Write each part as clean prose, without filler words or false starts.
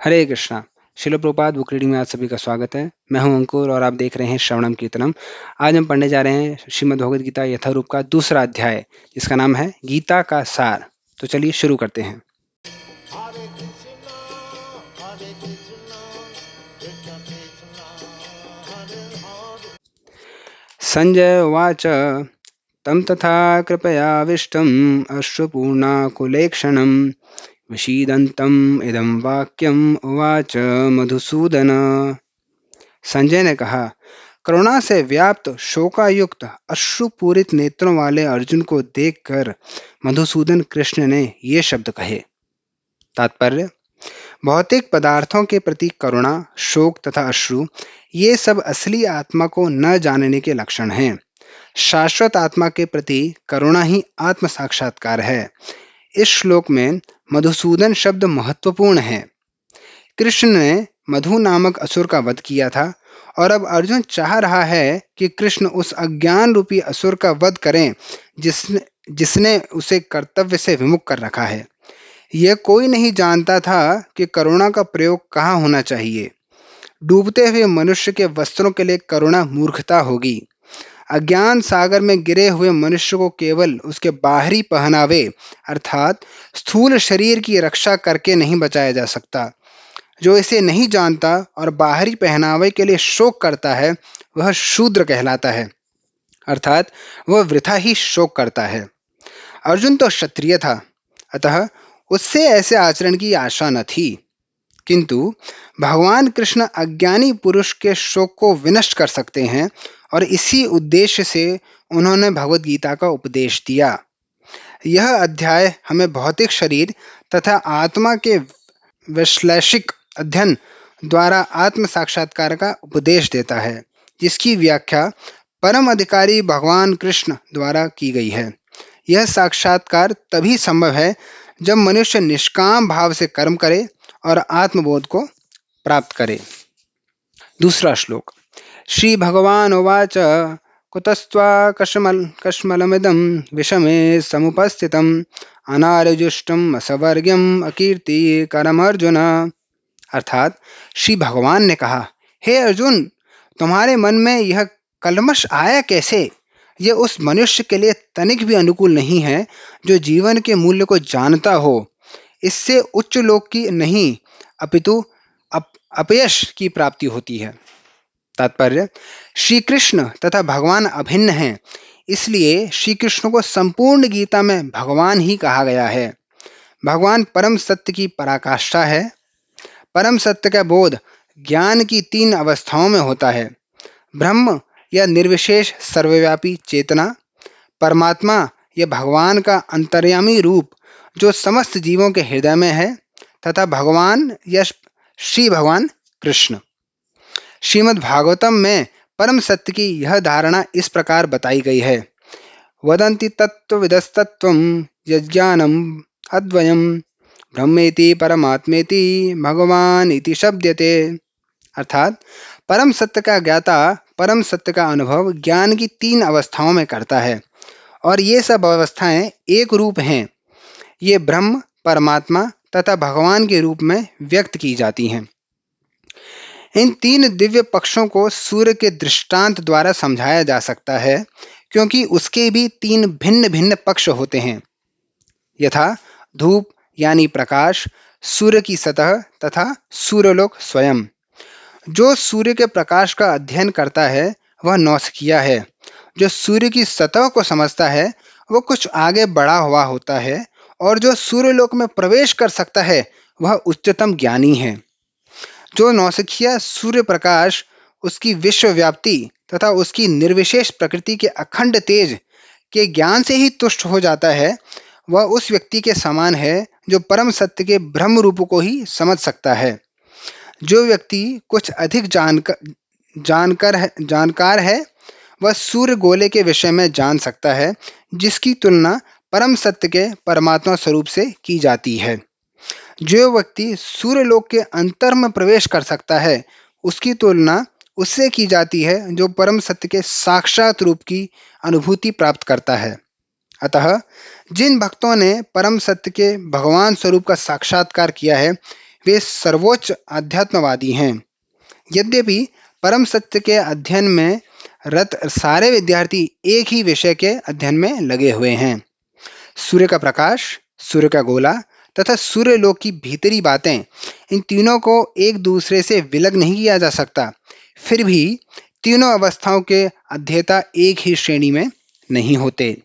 हरे कृष्णा। शिल Prabhupada book reading में आप सभी का स्वागत है। मैं हूं अंकुर और आप देख रहे हैं श्रवणम कीर्तनम। आज हम पढ़ने जा रहे हैं श्रीमद् भगवद गीता यथारूप का दूसरा अध्याय, जिसका नाम है गीता का सार। तो चलिए शुरू करते हैं। Hare Krishna, Hare Krishna, Krishna Krishna, Hare Hare. Sanjay उवाच तं तथा कृपयाविष्टम् अश्रुपूर्णाकुलेक्षणं विषीदन्तम् इदं वाक्यम् उवाच मधुसूदन। संजय ने कहा, करुणा से व्याप्त शोकायुक्त अश्रुपूरित नेत्रों वाले अर्जुन को देखकर मधुसूदन कृष्ण ने ये शब्द कहे। तात्पर्य: भौतिक पदार्थों के प्रति करुणा, शोक तथा अश्रु, ये सब असली आत्मा को न जानने के लक्षण हैं। शाश्वत आत्मा के प्रति करुणा ही आत्म साक्षात्कार है। इस श्लोक में मधुसूदन शब्द महत्वपूर्ण है। कृष्ण ने मधु नामक असुर का वध किया था और अब अर्जुन चाह रहा है कि कृष्ण उस अज्ञान रूपी असुर का वध करें जिसने जिसने उसे कर्तव्य से विमुख कर रखा है। यह कोई नहीं जानता था कि करुणा का प्रयोग कहाँ होना चाहिए। डूबते हुए मनुष्य के वस्त्रों के लिए करुणा मूर्खता होगी। अज्ञान सागर में गिरे हुए मनुष्य को केवल उसके बाहरी पहनावे अर्थात स्थूल शरीर की रक्षा करके नहीं बचाया जा सकता। जो इसे नहीं जानता और बाहरी पहनावे के लिए शोक करता है, वह शूद्र कहलाता है, अर्थात वह वृथा ही शोक करता है। अर्जुन तो क्षत्रिय था, अतः उससे ऐसे आचरण की आशा न थी। किंतु भगवान कृष्ण अज्ञानी पुरुष के शोक को विनष्ट कर सकते हैं और इसी उद्देश्य से उन्होंने भगवद गीता का उपदेश दिया। यह अध्याय हमें भौतिक शरीर तथा आत्मा के वैश्लेषिक अध्ययन द्वारा आत्म साक्षात्कार का उपदेश देता है, जिसकी व्याख्या परम अधिकारी भगवान कृष्ण द्वारा की गई है। यह साक्षात्कार तभी संभव है जब मनुष्य निष्काम भाव से कर्म करे और आत्मबोध को प्राप्त करे। दूसरा श्लोक। श्री भगवान उवाच कुतस्त्वा कश्मलमिदं विषमे समुपस्थितम् अनार्युष्टम् असवर्ग्यम् अकीर्तिकरम् अर्जुन। अर्थात श्री भगवान ने कहा, हे अर्जुन, तुम्हारे मन में यह कल्मश आया कैसे? यह उस मनुष्य के लिए तनिक भी अनुकूल नहीं है जो जीवन के मूल्य को जानता हो। इससे उच्च लोक की नहीं अपितु अपयश की प्राप्ति होती है। तात्पर्य: श्री कृष्ण तथा भगवान अभिन्न हैं, इसलिए श्री कृष्ण को संपूर्ण गीता में भगवान ही कहा गया है। भगवान परम सत्य की पराकाष्ठा है। परम सत्य का बोध ज्ञान की तीन अवस्थाओं में होता है: ब्रह्म या निर्विशेष सर्वव्यापी चेतना, परमात्मा या भगवान का अंतर्यामी रूप जो समस्त जीवों के हृदय में है, तथा भगवान या श्री भगवान कृष्ण। श्रीमद् भागवतम में परम सत्य की यह धारणा इस प्रकार बताई गई है: वदन्ति तत्त्वविदस्तत्त्वं यज्ञानम् अद्वयम् ब्रह्मेति परमात्मेति भगवान इति शब्दते। अर्थात परम सत्य का ज्ञाता परम सत्य का अनुभव ज्ञान की तीन अवस्थाओं में करता है और ये सब अवस्थाएं एक रूप हैं। ये ब्रह्म, परमात्मा तथा भगवान के रूप में व्यक्त की जाती हैं। इन तीन दिव्य पक्षों को सूर्य के दृष्टांत द्वारा समझाया जा सकता है, क्योंकि उसके भी तीन भिन्न भिन्न पक्ष होते हैं, यथा धूप यानी प्रकाश, सूर्य की सतह तथा सूर्यलोक स्वयं। जो सूर्य के प्रकाश का अध्ययन करता है वह नौसिखिया है। जो सूर्य की सतह को समझता है वह कुछ आगे बढ़ा हुआ होता है, और जो सूर्यलोक में प्रवेश कर सकता है वह उच्चतम ज्ञानी है। जो नौसिखिया सूर्य प्रकाश, उसकी विश्वव्याप्ति तथा उसकी निर्विशेष प्रकृति के अखंड तेज के ज्ञान से ही तुष्ट हो जाता है, वह उस व्यक्ति के समान है जो परम सत्य के ब्रह्म रूप को ही समझ सकता है। जो व्यक्ति कुछ अधिक जानकार है, वह सूर्य गोले के विषय में जान सकता है, जिसकी तुलना परम सत्य के परमात्मा स्वरूप से की जाती है। जो व्यक्ति सूर्यलोक के अंतर में प्रवेश कर सकता है, उसकी तुलना उससे की जाती है जो परम सत्य के साक्षात रूप की अनुभूति प्राप्त करता है। अतः जिन भक्तों ने परम सत्य के भगवान स्वरूप का साक्षात्कार किया है, वे सर्वोच्च आध्यात्मवादी हैं। यद्यपि परम सत्य के अध्ययन में रत सारे विद्यार्थी एक ही विषय के अध्ययन में लगे हुए हैं। सूर्य का प्रकाश, सूर्य का गोला तथा सूर्यलोक की भीतरी बातें, इन तीनों को एक दूसरे से विलग नहीं किया जा सकता। फिर भी तीनों अवस्थाओं के अध्येता एक ही श्रेणी में नहीं होते।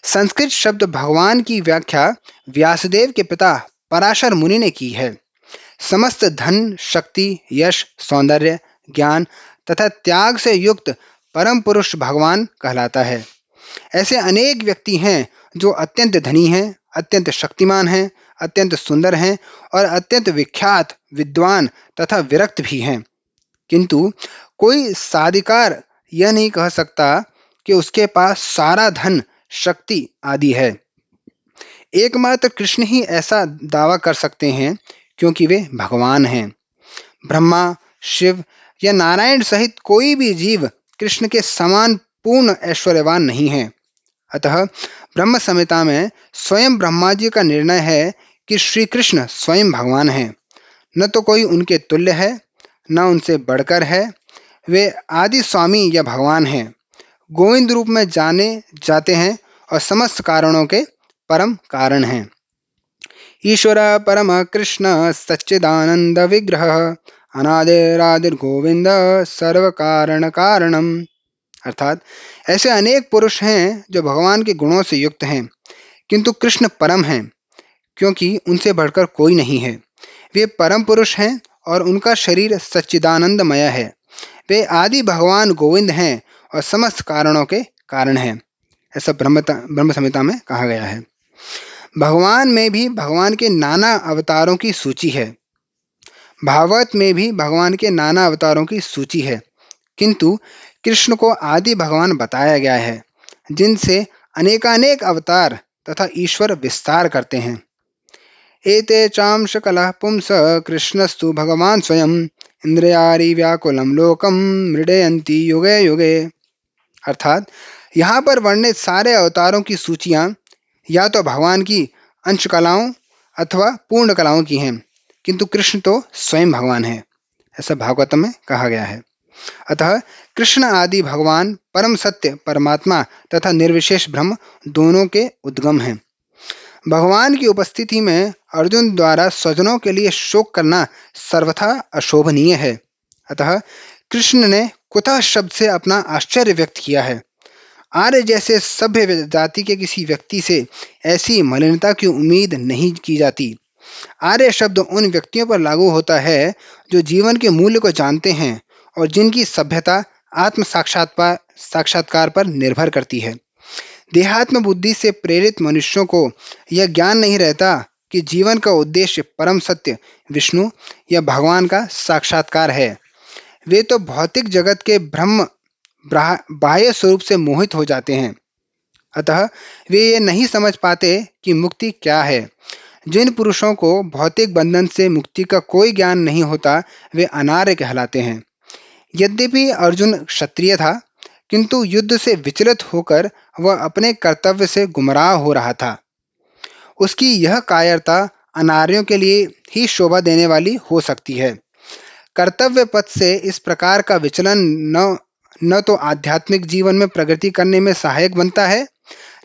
संस्कृत शब्द भगवान की व्याख्या व्यासदेव के पिता पराशर मुनि ने की है। समस्त धन, शक्ति, यश, सौंदर्य, ज्ञान तथा त्याग से युक्त परम पुरुष भगवान कहलाता है। ऐसे अनेक व्यक्ति हैं जो अत्यंत धनी हैं, अत्यंत शक्तिमान हैं, अत्यंत सुंदर हैं और अत्यंत विख्यात, विद्वान तथा विरक्त भी हैं। किंतु कोई साधिकार यह नहीं कह सकता कि उसके पास सारा धन, शक्ति आदि है। एकमात्र कृष्ण ही ऐसा दावा कर सकते हैं, क्योंकि वे भगवान हैं। ब्रह्मा, शिव या नारायण सहित कोई भी जीव कृष्ण के समान पूर्ण ऐश्वर्यवान नहीं है। अतः ब्रह्म संहिता में स्वयं ब्रह्मा जी का निर्णय है कि श्री कृष्ण स्वयं भगवान हैं। न तो कोई उनके तुल्य है, न उनसे बढ़कर है। वे आदि स्वामी या भगवान हैं, गोविंद रूप में जाने जाते हैं और समस्त कारणों के परम कारण हैं। ईश्वर परम कृष्ण सच्चिदानंद विग्रह अनादिरादिर गोविंद सर्व कारण कारणम। अर्थात ऐसे अनेक पुरुष हैं जो भगवान के गुणों से युक्त हैं, किंतु कृष्ण परम हैं, क्योंकि उनसे बढ़कर कोई नहीं है। वे परम पुरुष हैं और उनका शरीर सच्चिदानंदमय है। वे आदि भगवान गोविंद हैं और समस्त कारणों के कारण हैं। ऐसा ब्रह्म संहिता में कहा गया है। भगवान में भी भगवान के नाना अवतारों की सूची है। भागवत में भी भगवान के नाना अवतारों की सूची है, किंतु कृष्ण को आदि भगवान बताया गया है, जिनसे अनेकानेक अवतार तथा ईश्वर विस्तार करते हैं। एते चांश कलः पुंस कृष्णस्तु भगवान स्वयं इंद्रियारि व्याकुलम लोकम मृडयन्ति युगे युगे। अर्थात यहाँ पर वर्णित सारे अवतारों की सूचियाँ या तो भगवान की अंश कलाओं अथवा पूर्ण कलाओं की हैं, किंतु कृष्ण तो स्वयं भगवान है, ऐसा भागवत में कहा गया है। अतः कृष्ण आदि भगवान परम सत्य परमात्मा तथा निर्विशेष ब्रह्म दोनों के उद्गम हैं। भगवान की उपस्थिति में अर्जुन द्वारा स्वजनों के लिए शोक करना सर्वथा अशोभनीय है। अतः कृष्ण ने कुतः शब्द से अपना आश्चर्य व्यक्त किया है। आर्य जैसे सभ्य जाति के किसी व्यक्ति से ऐसी मलिनता की उम्मीद नहीं की जाती। आर्य शब्द उन व्यक्तियों पर लागू होता है जो जीवन के मूल्य को जानते हैं और जिनकी सभ्यता आत्म साक्षात्कार पर निर्भर करती है। देहात्म बुद्धि से प्रेरित मनुष्यों को यह ज्ञान नहीं रहता कि जीवन का उद्देश्य परम सत्य विष्णु या भगवान का साक्षात्कार है। वे तो भौतिक जगत के ब्रह्म बाह्य स्वरूप से मोहित हो जाते हैं। अतः वे ये नहीं समझ पाते कि मुक्ति क्या है। जिन पुरुषों को भौतिक बंधन से मुक्ति का कोई ज्ञान नहीं होता, वे अनार्य कहलाते हैं। यद्यपि अर्जुन क्षत्रिय था, किंतु युद्ध से विचलित होकर वह अपने कर्तव्य से गुमराह हो रहा था। उसकी यह कायरता अनार्यों के लिए ही शोभा देने वाली हो सकती है। कर्तव्य पथ से इस प्रकार का विचलन न तो आध्यात्मिक जीवन में प्रगति करने में सहायक बनता है,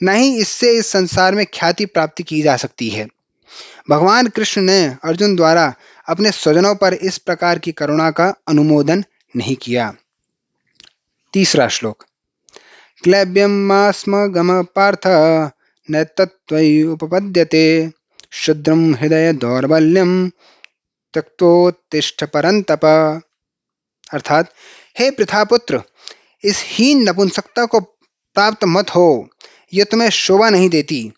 न ही इससे इस संसार में ख्याति प्राप्ति की जा सकती है। भगवान कृष्ण ने अर्जुन द्वारा अपने स्वजनों पर इस प्रकार की करुणा का अनुमोदन नहीं किया। तीसरा श्लोक। क्लैब्यमास्मगम पार्थ न तत्त्वयि उपपद्यते शुद्रम हृदय दौर्बल्यम त्यक्तोत्तिष्ठ परंतप। अर्थात हे पृथापुत्र, इस हीन नपुंसकता को प्राप्त मत हो, यह तुम्हें शोभा नहीं देती।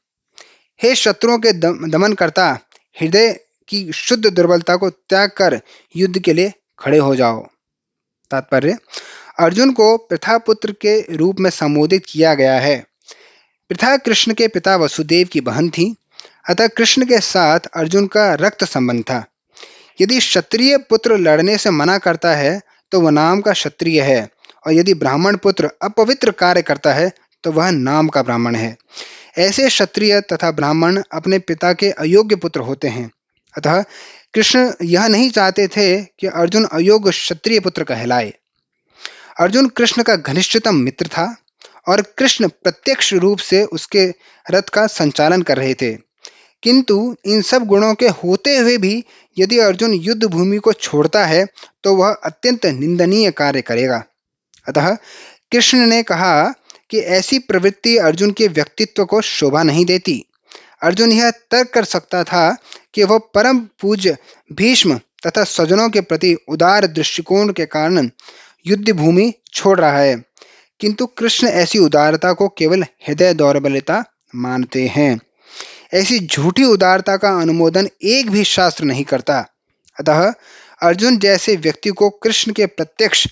हे शत्रुओं के दमन करता, हृदय की शुद्ध दुर्बलता को त्याग कर युद्ध के लिए खड़े हो जाओ। तात्पर्य, अर्जुन को पृथापुत्र के रूप में संबोधित किया गया है। पृथा कृष्ण के पिता वसुदेव की बहन थी, अतः कृष्ण के साथ अर्जुन का रक्त संबंध था। यदि क्षत्रिय पुत्र लड़ने से मना करता है तो वह नाम का क्षत्रिय है, और यदि ब्राह्मण पुत्र अपवित्र कार्य करता है तो वह नाम का ब्राह्मण है। ऐसे क्षत्रिय तथा ब्राह्मण अपने पिता के अयोग्य पुत्र होते हैं। अतः कृष्ण यह नहीं चाहते थे कि अर्जुन अयोग्य क्षत्रिय पुत्र कहलाए। अर्जुन कृष्ण का घनिष्ठतम मित्र था और कृष्ण प्रत्यक्ष रूप से उसके रथ का संचालन कर रहे थे। किंतु इन सब गुणों के होते हुए भी यदि अर्जुन युद्ध भूमि को छोड़ता है तो वह अत्यंत निंदनीय कार्य करेगा। अतः कृष्ण ने कहा कि ऐसी प्रवृत्ति अर्जुन के व्यक्तित्व को शोभा नहीं देती। अर्जुन यह तर्क कर सकता था कि वह परम पूज्य भीष्म तथा स्वजनों के प्रति उदार दृष्टिकोण के कारण युद्ध भूमि छोड़ रहा है, किंतु कृष्ण ऐसी उदारता को केवल हृदय दौर्बल्यता मानते हैं। ऐसी झूठी उदारता का अनुमोदन एक भी शास्त्र नहीं करता। अतः अर्जुन जैसे व्यक्ति को कृष्ण के प्रत्यक्ष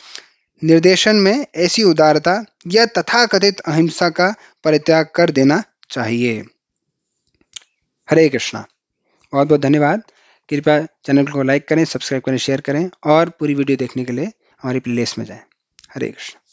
निर्देशन में ऐसी उदारता या तथाकथित अहिंसा का परित्याग कर देना चाहिए। हरे कृष्णा। बहुत बहुत धन्यवाद। कृपया चैनल को लाइक करें, सब्सक्राइब करें, शेयर करें और पूरी वीडियो देखने के लिए हमारी प्लेलिस्ट में जाएं। हरे कृष्ण।